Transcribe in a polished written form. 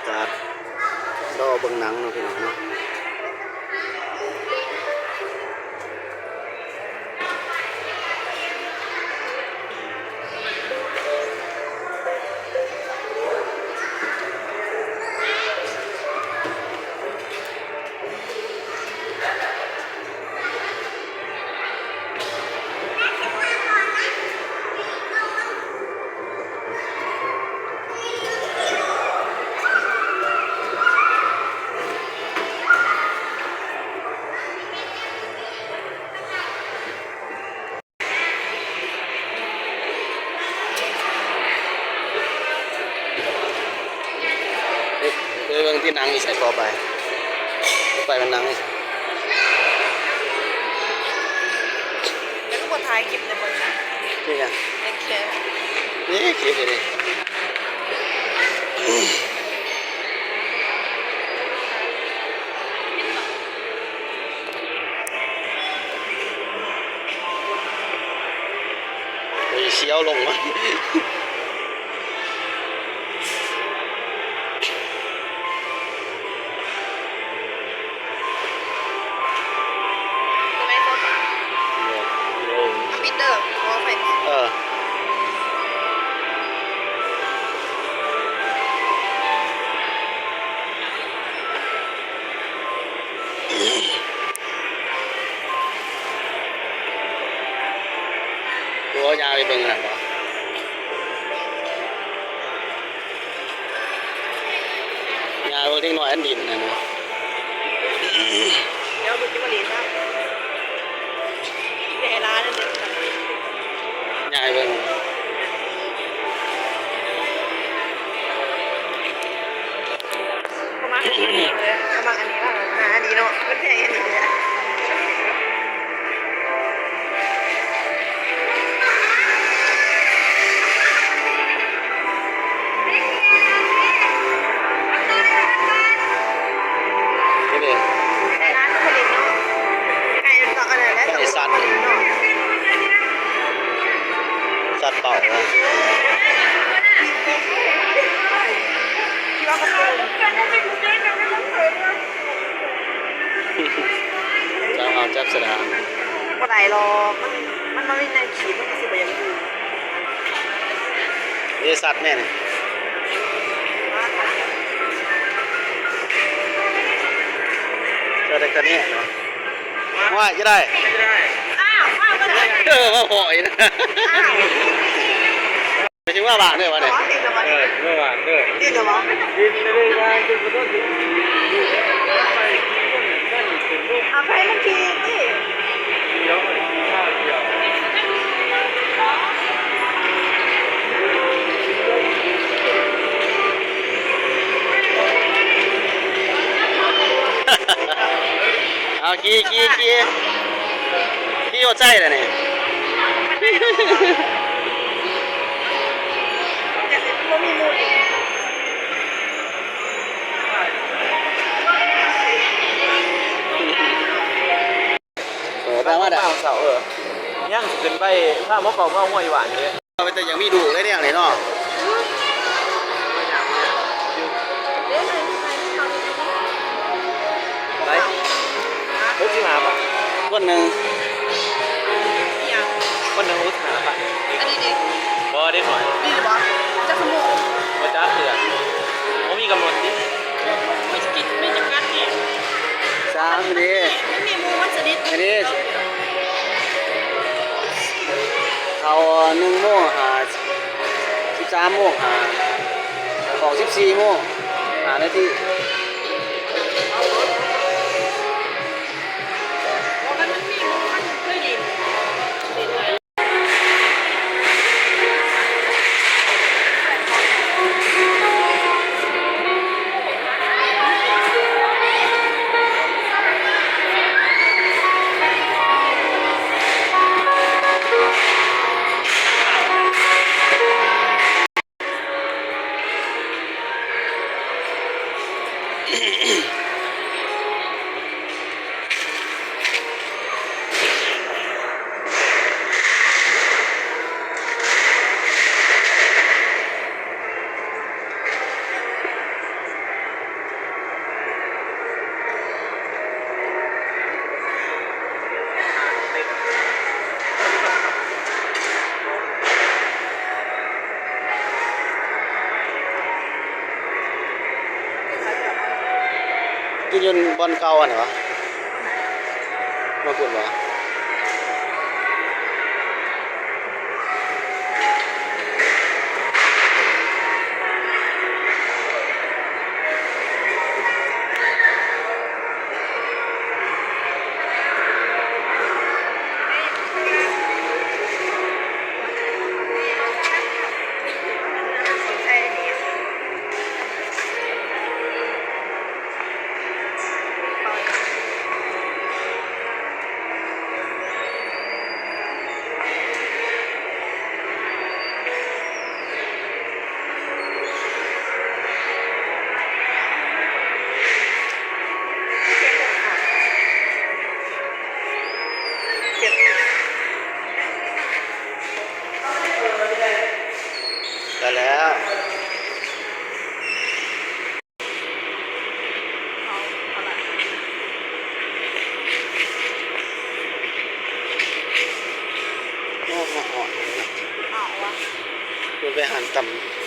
ากาศรอเบิ่งหนังเนาะพี่น้องเนาะเรื่องที่หนังอีใส่ต่อไปมันหนังอีแล้วก็บนท้ายคลิปในบนนั้นนี่ไงโอเคนี่คลิปเลยเสียวลงมาตัวยาไปเบิ่งหน่อยบ่ยาเล็กน้อยอันดินนะเนาะเดี๋ยวดูที่บริษัทในร้านนั่นเด็ดยาไปเบิ่งประมาณนี้เลยประมาณอันนี้ว่าอันนี้เนาะก็แค่อันนี้เลยสัตว์เป่าจะเอาจับสดาก็ได้รอมันไม่ในขีดมันก็สิบอย่างอื่นนี่สัตว์แน่เนี่ยจะได้กันเนี่ยว่าจะได้มาหอยนะไม่ใช่ว่าบาทเนี่ยวะเนี่ยเมื่อวานด้วยดินเหรอดินไม่ได้วางจนกระทั่งถึงไปเอาไปมันทีนี่เดี๋ยวมันข้าวเดียวเอาขี้หัวใจเลยเนี่ยแต่สิมันมีมูลอีกแปลว่าได้เสาย่างขึ้นไปถ้ามะกอกมะม่วงหวานเลยเอาไปแต่ยังมีดูเลยเนี่ยเลยเนาะไรรู้ที่หาปะคนหนึ่งรู้ที่หาปะอันนี้ดิพอได้หน่อยดีหรือเปล่าจะขโมยว่าจ้าเถื่อนผมมีกำหนดที่ไม่จะกินไม่จะกัดเนี่ย3ดีมันมีมูมันสนิทอันนี้เขา1 โมง13 โมงของ14 โมง5 นาที อยู่ยนต์บอลเก่าอ่ะไหนวะมาพูดวะได้แล้วโอ้โห เอาวะ ดูไปหันต่ำ